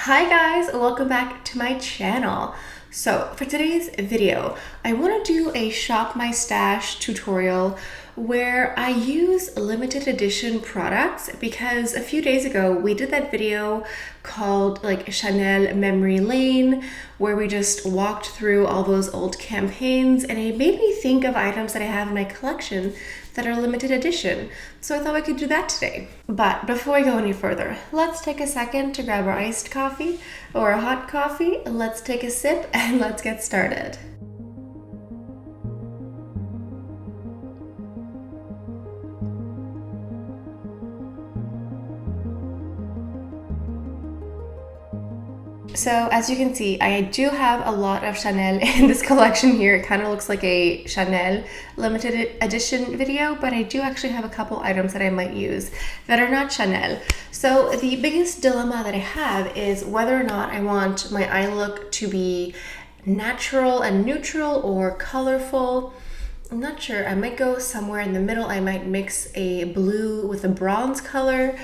Hi guys, welcome back to my channel. So for today's video, I want to do a shop my stash tutorial where I use limited edition products because a few days ago we did that video called like Chanel Memory Lane where we just walked through all those old campaigns, and it made me think of items that I have in my collection that are limited edition. So I thought we could do that today. But before I go any further, let's take a second to grab our iced coffee or a hot coffee. Let's take a sip and let's get started. So as you can see, I do have a lot of Chanel in this collection here. It kind of looks like a Chanel limited edition video, but I do actually have a couple items that I might use that are not Chanel. So the biggest dilemma that I have is whether or not I want my eye look to be natural and neutral or colorful. I'm not sure. I might go somewhere in the middle. I might mix a blue with a bronze color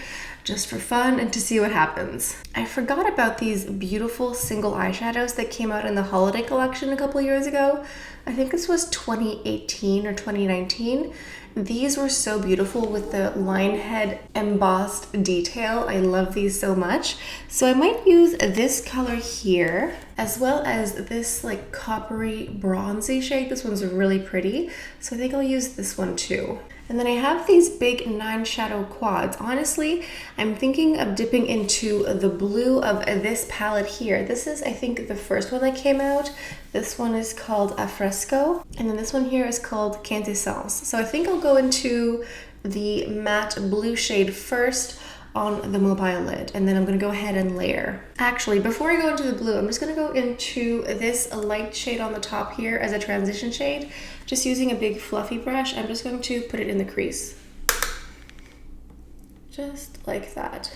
just for fun and to see what happens. I forgot about these beautiful single eyeshadows that came out in the holiday collection a couple years ago. I think this was 2018 or 2019. These were so beautiful with the line head embossed detail. I love these so much. So I might use this color here as well as this like coppery bronzy shade. This one's really pretty. So I think I'll use this one too. And then I have these big 9 shadow quads. Honestly, I'm thinking of dipping into the blue of this palette here. This is, I think, the first one that came out. This one is called Afresco. And then this one here is called Quintessence. So I think I'll go into the matte blue shade first on the mobile lid, and then I'm gonna go ahead and layer. Actually, before I go into the blue, I'm just gonna go into this light shade on the top here as a transition shade. Just using a big fluffy brush, I'm just going to put it in the crease. Just like that.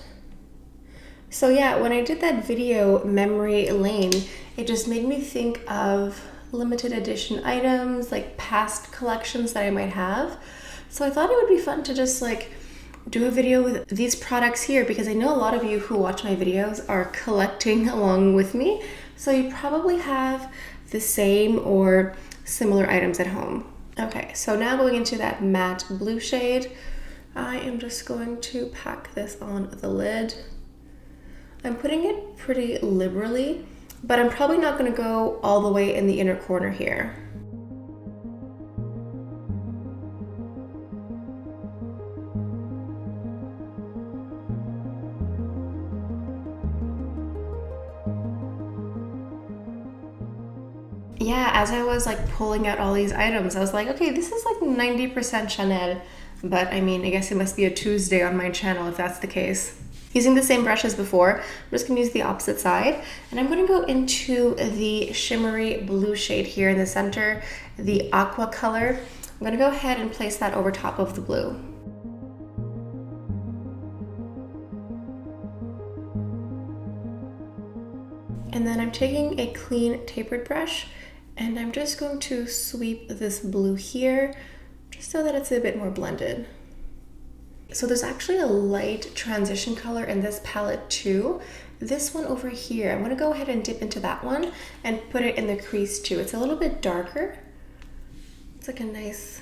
So yeah, when I did that video, Memory Lane, it just made me think of limited edition items, like past collections that I might have. So I thought it would be fun to just like do a video with these products here, because I know a lot of you who watch my videos are collecting along with me. So you probably have the same or similar items at home. Okay, so now going into that matte blue shade, I am just going to pack this on the lid. I'm putting it pretty liberally, but I'm probably not going to go all the way in the inner corner here. Yeah, as I was like pulling out all these items, I was like, okay, this is like 90% Chanel, but I mean, I guess it must be a Tuesday on my channel if that's the case. Using the same brush as before, I'm just gonna use the opposite side, and I'm gonna go into the shimmery blue shade here in the center, the aqua color. I'm gonna go ahead and place that over top of the blue. And then I'm taking a clean tapered brush, and I'm just going to sweep this blue here, just so that it's a bit more blended. So there's actually a light transition color in this palette too. This one over here, I'm gonna go ahead and dip into that one and put it in the crease too. It's a little bit darker. It's like a nice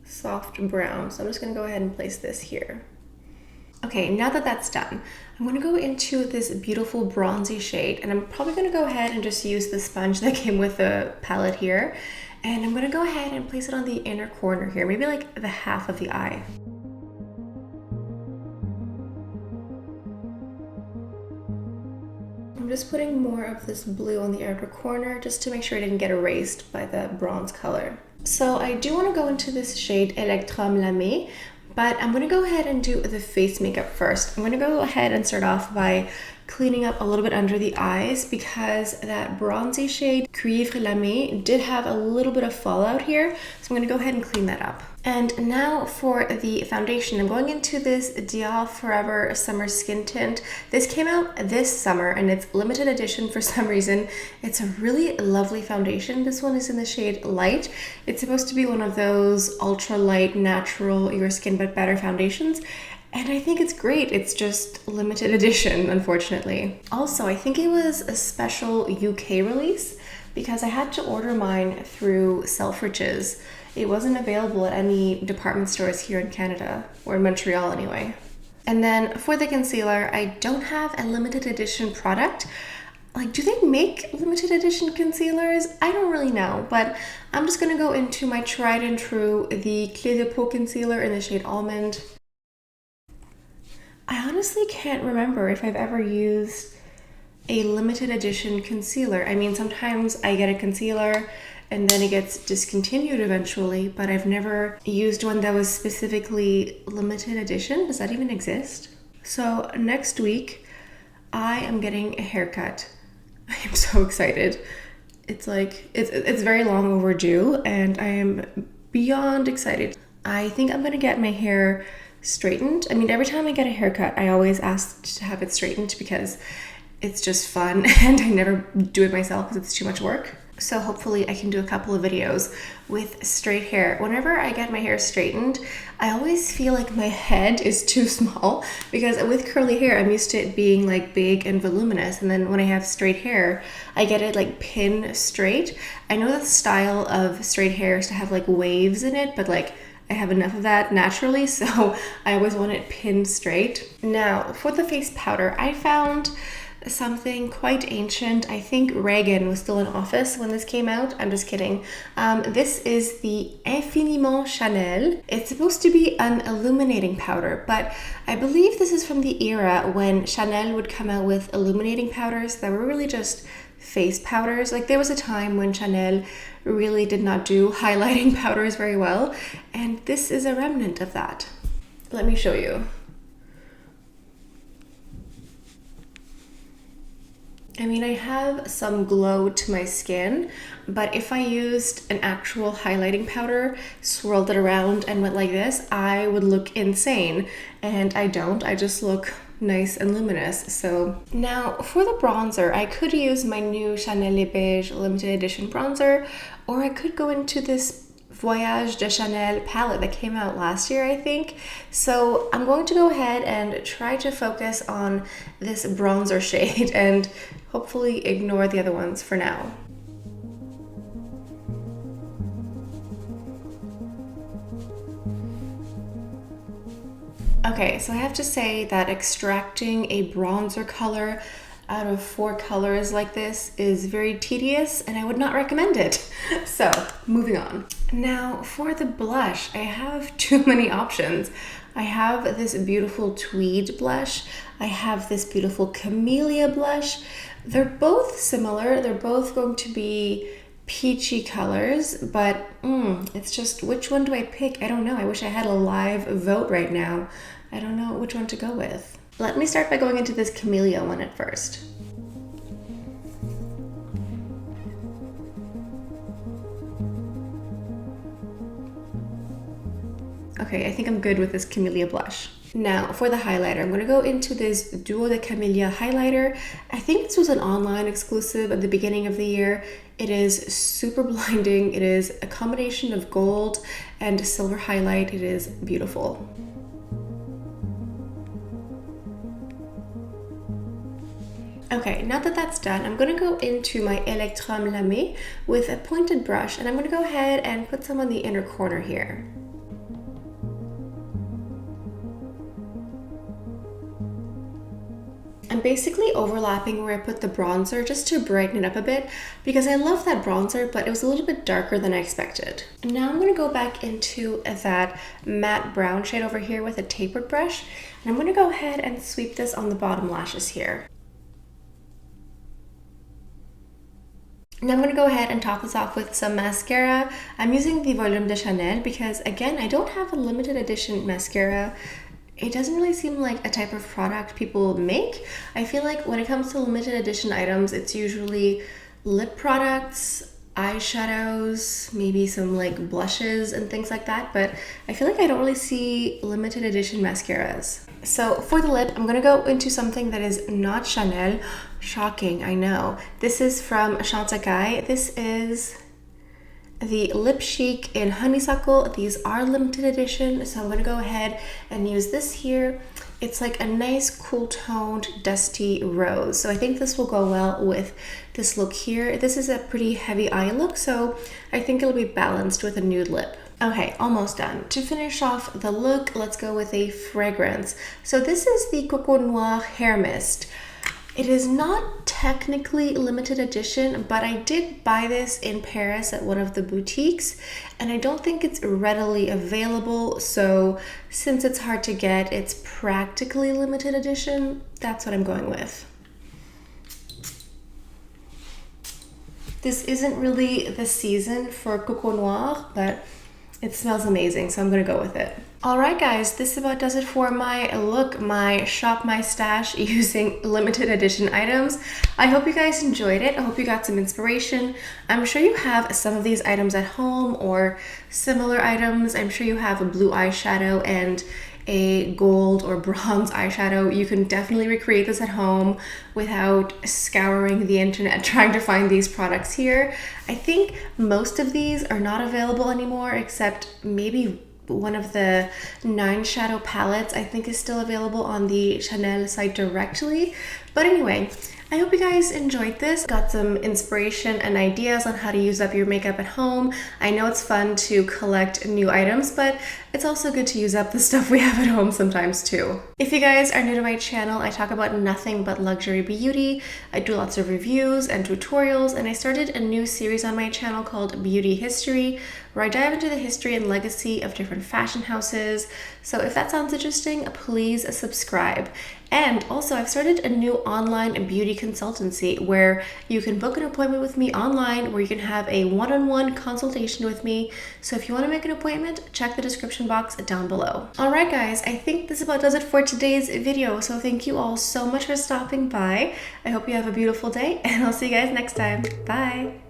soft brown. So I'm just gonna go ahead and place this here. Okay, now that that's done, I'm gonna go into this beautiful bronzy shade, and I'm probably gonna go ahead and just use the sponge that came with the palette here. And I'm gonna go ahead and place it on the inner corner here, maybe like the half of the eye. I'm just putting more of this blue on the outer corner just to make sure it didn't get erased by the bronze color. So I do wanna go into this shade Electrum Lamé, but I'm gonna go ahead and do the face makeup first. I'm gonna go ahead and start off by cleaning up a little bit under the eyes, because that bronzy shade Cuivre Lamé did have a little bit of fallout here. So I'm gonna go ahead and clean that up. And now for the foundation, I'm going into this Dior Forever Summer Skin Tint. This came out this summer and it's limited edition for some reason. It's a really lovely foundation. This one is in the shade Light. It's supposed to be one of those ultra light, natural, your skin but better foundations. And I think it's great. It's just limited edition, unfortunately. Also, I think it was a special UK release because I had to order mine through Selfridges. It wasn't available at any department stores here in Canada, or in Montreal anyway. And then for the concealer, I don't have a limited edition product. Like, do they make limited edition concealers? I don't really know, but I'm just gonna go into my tried and true, the Clé de Peau concealer in the shade Almond. I honestly can't remember if I've ever used a limited edition concealer. I mean, sometimes I get a concealer and then it gets discontinued eventually, but I've never used one that was specifically limited edition. Does that even exist? So next week, I am getting a haircut. I am so excited. It's like, it's very long overdue and I am beyond excited. I think I'm gonna get my hair straightened. I mean, every time I get a haircut, I always ask to have it straightened because it's just fun and I never do it myself because it's too much work. So hopefully I can do a couple of videos with straight hair. Whenever I get my hair straightened, I always feel like my head is too small because with curly hair, I'm used to it being like big and voluminous. And then when I have straight hair, I get it like pin straight. I know the style of straight hair is to have like waves in it, but like I have enough of that naturally, so I always want it pinned straight. Now, for the face powder, I found something quite ancient. I think Reagan was still in office when this came out. I'm just kidding. This is the Infiniment Chanel. It's supposed to be an illuminating powder, but I believe this is from the era when Chanel would come out with illuminating powders that were really just face powders. Like there was a time when Chanel really did not do highlighting powders very well, and this is a remnant of that. Let me show you. I mean, I have some glow to my skin, but if I used an actual highlighting powder, swirled it around and went like this, I would look insane, and I don't. I just look nice and luminous. So now for the bronzer, I could use my new Chanel Les Beige limited edition bronzer, or I could go into this Voyage De Chanel palette that came out last year, I think. So I'm going to go ahead and try to focus on this bronzer shade and hopefully ignore the other ones for now. Okay, so I have to say that extracting a bronzer color out of 4 colors like this is very tedious and I would not recommend it. So moving on. Now for the blush, I have too many options. I have this beautiful tweed blush. I have this beautiful Camellia blush. They're both similar. They're both going to be peachy colors, but it's just, which one do I pick? I don't know. I wish I had a live vote right now. I don't know which one to go with. Let me start by going into this Camellia one at first. Okay, I think I'm good with this Camellia blush. Now for the highlighter, I'm going to go into this Duo de Camellia highlighter. I think this was an online exclusive at the beginning of the year. It is super blinding. It is a combination of gold and silver highlight. It is beautiful. Okay, now that that's done, I'm going to go into my Electrum Lame with a pointed brush, and I'm going to go ahead and put some on the inner corner here. I'm basically overlapping where I put the bronzer just to brighten it up a bit because I love that bronzer, but it was a little bit darker than I expected. Now I'm going to go back into that matte brown shade over here with a tapered brush, and I'm going to go ahead and sweep this on the bottom lashes here. Now I'm going to go ahead and top this off with some mascara. I'm using the Voyage De Chanel because, again, I don't have a limited edition mascara. It doesn't really seem like a type of product people make. I feel like when it comes to limited edition items, it's usually lip products, eyeshadows, maybe some like blushes and things like that, but I feel like I don't really see limited edition mascaras. So for the lip, I'm gonna go into something that is not Chanel. Shocking, I know. This is from Chantecaille. This is the Lip Chic in Honeysuckle. These are limited edition, so I'm gonna go ahead and use this here. It's like a nice cool toned dusty rose, so I think this will go well with this look here. This is a pretty heavy eye look, so I think it'll be balanced with a nude lip. Okay, almost done. To finish off the look, let's go with a fragrance. So this is the Coco Noir Hair Mist. It is not technically limited edition, but I did buy this in Paris at one of the boutiques, and I don't think it's readily available. So since it's hard to get, it's practically limited edition. That's what I'm going with. This isn't really the season for Coco Noir, but it smells amazing, so I'm gonna go with it. All right, guys, this about does it for my look, my shop, my stash using limited edition items. I hope you guys enjoyed it. I hope you got some inspiration. I'm sure you have some of these items at home or similar items. I'm sure you have a blue eyeshadow and a gold or bronze eyeshadow. You can definitely recreate this at home without scouring the internet trying to find these products here. I think most of these are not available anymore, except maybe one of the 9 shadow palettes I think is still available on the Chanel site directly. But anyway, I hope you guys enjoyed this, got some inspiration and ideas on how to use up your makeup at home. I know it's fun to collect new items, but it's also good to use up the stuff we have at home sometimes too. If you guys are new to my channel, I talk about nothing but luxury beauty. I do lots of reviews and tutorials, and I started a new series on my channel called Beauty History, where I dive into the history and legacy of different fashion houses. So if that sounds interesting, please subscribe. And also, I've started a new online beauty consultancy where you can book an appointment with me online, where you can have a one-on-one consultation with me. So if you want to make an appointment, check the description box down below. All right, guys, I think this about does it for today's video. So thank you all so much for stopping by. I hope you have a beautiful day, and I'll see you guys next time. Bye.